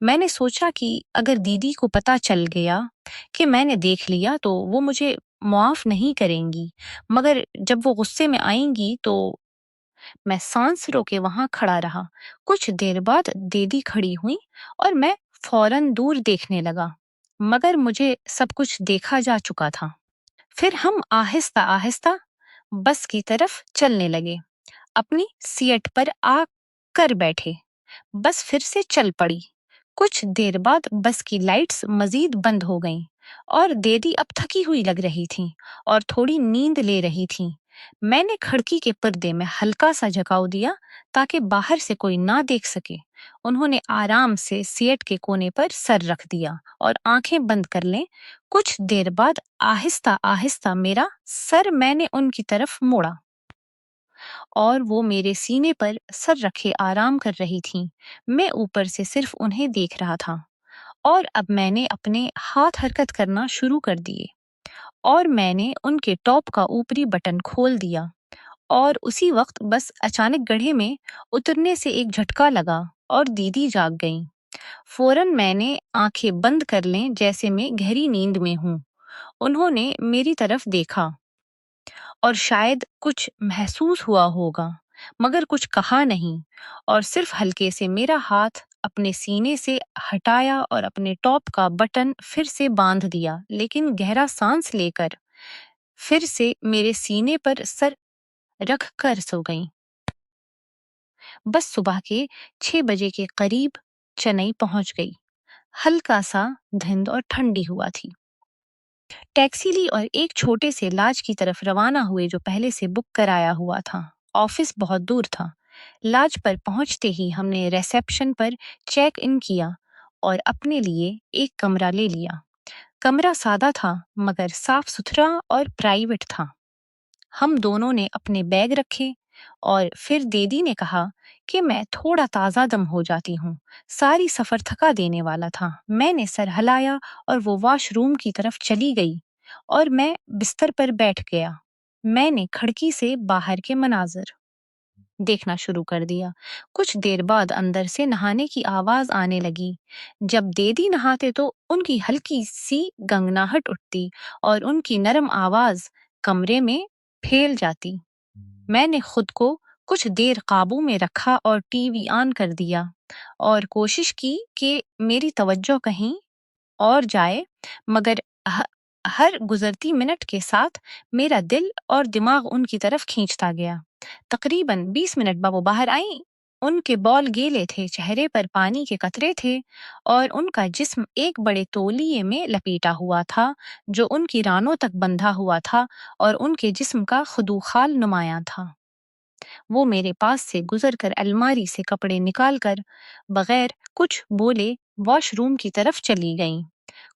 میں نے سوچا کہ اگر دیدی کو پتہ چل گیا کہ میں نے دیکھ لیا تو وہ مجھے معاف نہیں کریں گی، مگر جب وہ غصے میں آئیں گی تو میں سانس روکے وہاں کھڑا رہا۔ کچھ دیر بعد دیدی کھڑی ہوئی اور میں فوراً دور دیکھنے لگا، مگر مجھے سب کچھ دیکھا جا چکا تھا۔ پھر ہم آہستہ آہستہ بس کی طرف چلنے لگے، اپنی سیٹ پر آ کر بیٹھے۔ بس پھر سے چل پڑی۔ کچھ دیر بعد بس کی لائٹس مزید بند ہو گئیں اور دیدی اب تھکی ہوئی لگ رہی تھیں اور تھوڑی نیند لے رہی تھیں۔ میں نے کھڑکی کے پردے میں ہلکا سا جھکاؤ دیا تاکہ باہر سے کوئی نہ دیکھ سکے۔ انہوں نے آرام سے سیٹ کے کونے پر سر رکھ دیا اور آنکھیں بند کر لیں۔ کچھ دیر بعد آہستہ آہستہ میرا سر میں نے ان کی طرف موڑا اور وہ میرے سینے پر سر رکھے آرام کر رہی تھیں۔ میں اوپر سے صرف انہیں دیکھ رہا تھا اور اب میں نے اپنے ہاتھ حرکت کرنا شروع کر دیے اور میں نے ان کے ٹاپ کا اوپری بٹن کھول دیا اور اسی وقت بس اچانک گڑھے میں اترنے سے ایک جھٹکا لگا اور دیدی جاگ گئیں۔ فوراً میں نے آنکھیں بند کر لیں جیسے میں گہری نیند میں ہوں۔ انہوں نے میری طرف دیکھا اور شاید کچھ محسوس ہوا ہوگا مگر کچھ کہا نہیں، اور صرف ہلکے سے میرا ہاتھ اپنے سینے سے ہٹایا اور اپنے ٹاپ کا بٹن پھر سے باندھ دیا، لیکن گہرا سانس لے کر پھر سے میرے سینے پر سر رکھ کر سو گئیں۔ بس صبح کے 6 بجے کے قریب چنئی پہنچ گئی۔ ہلکا سا دھند اور ٹھنڈی ہوا تھی۔ ٹیکسی لی اور ایک چھوٹے سے لاج کی طرف روانہ ہوئے جو پہلے سے بک کرایا ہوا تھا۔ آفس بہت دور تھا۔ لاج پر پہنچتے ہی ہم نے ریسیپشن پر چیک ان کیا اور اپنے لیے ایک کمرہ لے لیا۔ کمرہ سادہ تھا مگر صاف ستھرا اور پرائیویٹ تھا۔ ہم دونوں نے اپنے بیگ رکھے اور پھر دیدی نے کہا کہ میں تھوڑا تازہ دم ہو جاتی ہوں، ساری سفر تھکا دینے والا تھا۔ میں نے سر ہلایا اور وہ واش روم کی طرف چلی گئی اور میں بستر پر بیٹھ گیا۔ میں نے کھڑکی سے باہر کے مناظر دیکھنا شروع کر دیا۔ کچھ دیر بعد اندر سے نہانے کی آواز آنے لگی۔ جب دیدی نہاتے تو ان کی ہلکی سی گنگناہٹ اٹھتی اور ان کی نرم آواز کمرے میں پھیل جاتی۔ میں نے خود کو کچھ دیر قابو میں رکھا اور ٹی وی آن کر دیا اور کوشش کی کہ میری توجہ کہیں اور جائے، مگر ہر گزرتی منٹ کے ساتھ میرا دل اور دماغ ان کی طرف کھینچتا گیا۔ تقریباً 20 منٹ بعد وہ باہر آئیں۔ ان کے بال گیلے تھے، چہرے پر پانی کے قطرے تھے اور ان کا جسم ایک بڑے تولیے میں لپیٹا ہوا تھا جو ان کی رانوں تک بندھا ہوا تھا اور ان کے جسم کا خدوخال نمایاں تھا۔ وہ میرے پاس سے گزر کر الماری سے کپڑے نکال کر بغیر کچھ بولے واش روم کی طرف چلی گئیں۔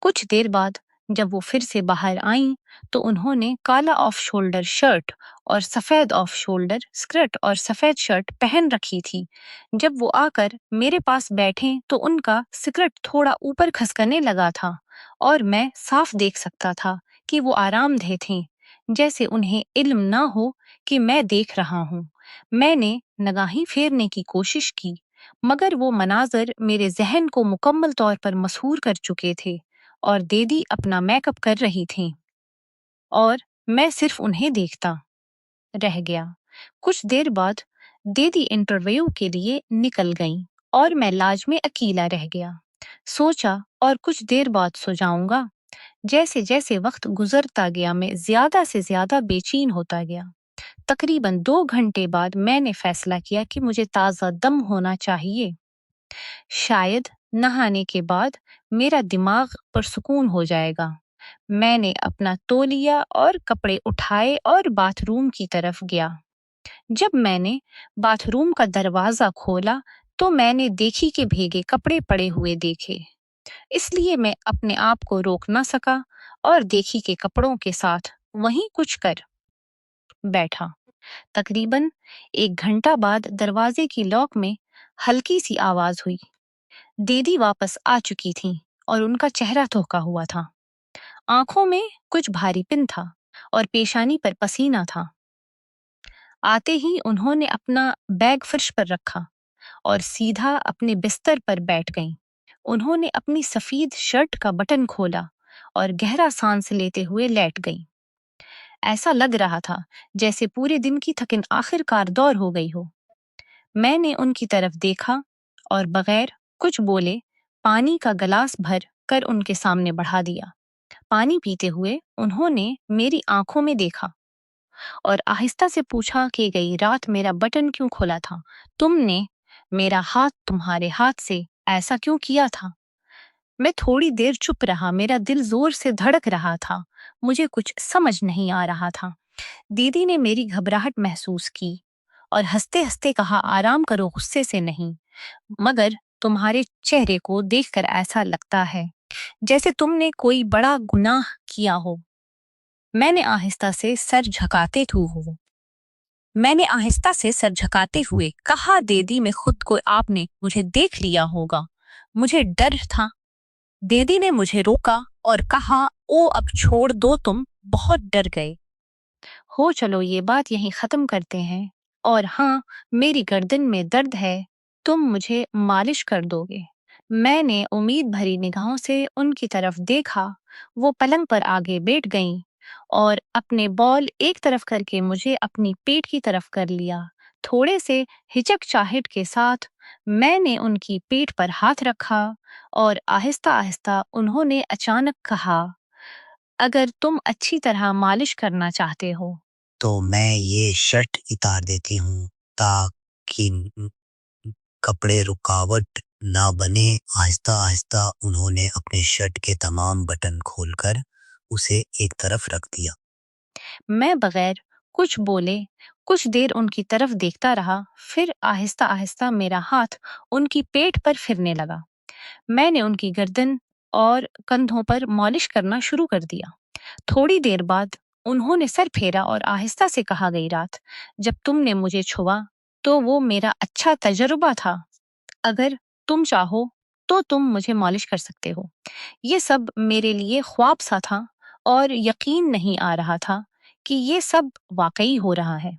کچھ دیر بعد جب وہ پھر سے باہر آئیں تو انہوں نے کالا آف شولڈر شرٹ اور سفید آف شولڈر سکرٹ اور سفید شرٹ پہن رکھی تھی۔ جب وہ آ کر میرے پاس بیٹھیں تو ان کا سکرٹ تھوڑا اوپر کھسکنے لگا تھا اور میں صاف دیکھ سکتا تھا کہ وہ آرام دہ تھیں، جیسے انہیں علم نہ ہو کہ میں دیکھ رہا ہوں۔ میں نے نگاہیں پھیرنے کی کوشش کی مگر وہ مناظر میرے ذہن کو مکمل طور پر مسحور کر چکے تھے اور دیدی اپنا میک اپ کر رہی تھیں اور میں صرف انہیں دیکھتا رہ گیا۔ کچھ دیر بعد دیدی انٹرویو کے لیے نکل گئیں اور میں لاج میں اکیلا رہ گیا۔ سوچا اور کچھ دیر بعد سو جاؤں گا۔ جیسے جیسے وقت گزرتا گیا میں زیادہ سے زیادہ بے چین ہوتا گیا۔ تقریباً 2 گھنٹے بعد میں نے فیصلہ کیا کہ مجھے تازہ دم ہونا چاہیے۔ شاید نہانے کے بعد میرا دماغ پرسکون ہو جائے گا۔ میں نے اپنا تولیہ اور کپڑے اٹھائے اور باتھ روم کی طرف گیا۔ جب میں نے باتھ روم کا دروازہ کھولا تو میں نے دیکھی کہ بھیگے کپڑے پڑے ہوئے دیکھے، اس لیے میں اپنے آپ کو روک نہ سکا اور دیکھی کہ کپڑوں کے ساتھ وہیں کچھ کر بیٹھا۔ تقریباً 1 گھنٹہ بعد دروازے کی لاک میں ہلکی سی آواز ہوئی۔ دیدی واپس آ چکی تھیں اور ان کا چہرہ دھوکا ہوا تھا۔ آنکھوں میں کچھ بھاری پن تھا اور پیشانی پر پسینہ تھا۔ آتے ہی انہوں نے اپنا بیگ فرش پر رکھا اور سیدھا اپنے بستر پر بیٹھ گئیں۔ انہوں نے اپنی سفید شرٹ کا بٹن کھولا اور گہرا سانس لیتے ہوئے لیٹ گئی۔ ایسا لگ رہا تھا جیسے پورے دن کی تھکن آخر کار دور ہو گئی ہو۔ میں نے ان کی طرف دیکھا اور بغیر کچھ بولے پانی کا گلاس بھر کر ان کے سامنے بڑھا دیا۔ پانی پیتے ہوئے انہوں نے میری آنکھوں میں دیکھا اور آہستہ سے پوچھا کہ گئی رات میرا بٹن کیوں کھولا تھا؟ تم نے میرا ہاتھ تمہارے ہاتھ سے ایسا کیوں کیا تھا؟ میں تھوڑی دیر چپ رہا، میرا دل زور سے دھڑک رہا تھا، مجھے کچھ سمجھ نہیں آ رہا تھا۔ دیدی نے میری گھبراہٹ محسوس کی اور ہنستے ہنستے کہا، آرام کرو، غصے سے نہیں، مگر تمہارے چہرے کو دیکھ کر ایسا لگتا ہے جیسے تم نے کوئی بڑا گناہ کیا ہو۔ میں نے آہستہ سے سر جھکاتے ہوئے کہا، دیدی میں خود کو آپ نے مجھے دیکھ لیا ہوگا، مجھے ڈر تھا۔ دیدی نے مجھے روکا اور کہا، او اب چھوڑ دو، تم بہت ڈر گئے ہو، چلو یہ بات یہیں ختم کرتے ہیں، اور ہاں میری گردن میں درد ہے، تم مجھے مالش کر دو گے؟ میں نے امید بھری نگاہوں سے ان کی طرف دیکھا، وہ پلنگ پر آگے بیٹھ گئیں اور اپنے بال ایک طرف کر کے مجھے اپنی پیٹ کی طرف کر لیا۔ تھوڑے سے ہچکچاہٹ کے ساتھ میں نے ان کی پیٹ پر ہاتھ رکھا اور آہستہ آہستہ انہوں نے اچانک کہا، اگر تم اچھی طرح مالش کرنا چاہتے ہو تو میں یہ شرٹ اتار دیتی ہوں تاکہ کپڑے رکاوٹ نہ بنے۔ آہستہ آہستہ انہوں نے اپنے شرٹ کے تمام بٹن کھول کر اسے ایک طرف رکھ دیا۔ میں بغیر کچھ بولے کچھ دیر ان کی طرف دیکھتا رہا، پھر آہستہ آہستہ میرا ہاتھ ان کی پیٹ پر پھرنے لگا۔ میں نے ان کی گردن اور کندھوں پر مالش کرنا شروع کر دیا۔ تھوڑی دیر بعد انہوں نے سر پھیرا اور آہستہ سے کہا، گئی رات جب تم نے مجھے چھوا تو وہ میرا اچھا تجربہ تھا، اگر تم چاہو تو تم مجھے مالش کر سکتے ہو۔ یہ سب میرے لیے خواب سا تھا اور یقین نہیں آ رہا تھا کہ یہ سب واقعی ہو رہا ہے۔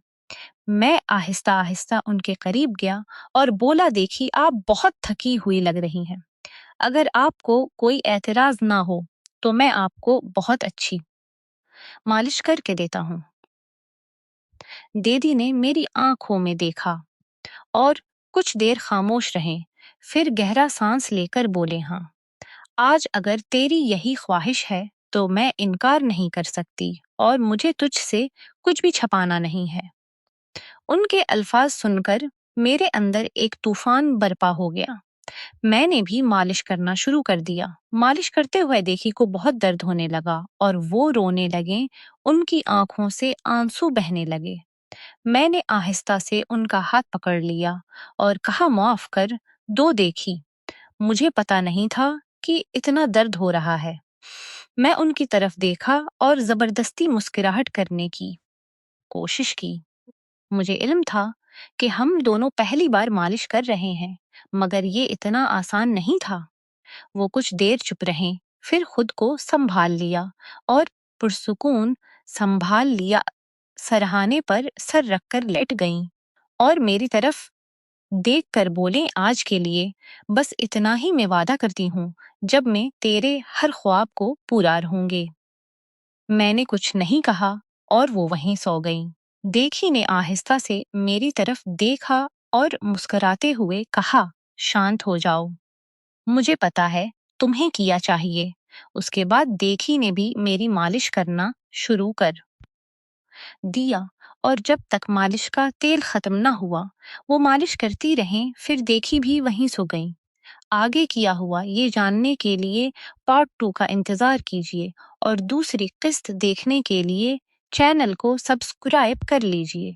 میں آہستہ آہستہ ان کے قریب گیا اور بولا، دیکھی آپ بہت تھکی ہوئی لگ رہی ہیں، اگر آپ کو کوئی اعتراض نہ ہو تو میں آپ کو بہت اچھی مالش کر کے دیتا ہوں۔ دیدی نے میری آنکھوں میں دیکھا اور کچھ دیر خاموش رہے، پھر گہرا سانس لے کر بولے، ہاں آج اگر تیری یہی خواہش ہے تو میں انکار نہیں کر سکتی، اور مجھے تجھ سے کچھ بھی چھپانا نہیں ہے۔ ان کے الفاظ سن کر میرے اندر ایک طوفان برپا ہو گیا۔ میں نے بھی مالش کرنا شروع کر دیا۔ مالش کرتے ہوئے دیکھی کو بہت درد ہونے لگا اور وہ رونے لگے، ان کی آنکھوں سے آنسو بہنے لگے۔ میں نے آہستہ سے ان کا ہاتھ پکڑ لیا اور کہا، معاف کر دو دیکھی، مجھے پتا نہیں تھا کہ اتنا درد ہو رہا ہے۔ میں ان کی طرف دیکھا اور زبردستی مسکراہٹ کرنے کی کوشش کی۔ مجھے علم تھا کہ ہم دونوں پہلی بار مالش کر رہے ہیں، مگر یہ اتنا آسان نہیں تھا۔ وہ کچھ دیر چپ رہیں، پھر خود کو سنبھال لیا اور پرسکون سرہانے پر سر رکھ کر لیٹ گئیں اور میری طرف دیکھ کر بولیں، آج کے لیے بس اتنا ہی میں وعدہ کرتی ہوں، جب میں تیرے ہر خواب کو پورا رہوں گے۔ میں نے کچھ نہیں کہا اور وہ وہیں سو گئیں۔ دیکھی نے آہستہ سے میری طرف دیکھا اور مسکراتے ہوئے کہا، شانت ہو جاؤ، مجھے پتا ہے تمہیں کیا چاہیے۔ اس کے بعد دیکھی نے بھی میری مالش کرنا شروع کر دیا اور جب تک مالش کا تیل ختم نہ ہوا وہ مالش کرتی رہیں، پھر دیکھی بھی وہیں سو گئیں۔ آگے کیا ہوا یہ جاننے کے لیے پارٹ 2 کا انتظار کیجیے اور دوسری قسط دیکھنے کے لیے چینل کو سبسکرائب کر لیجیے۔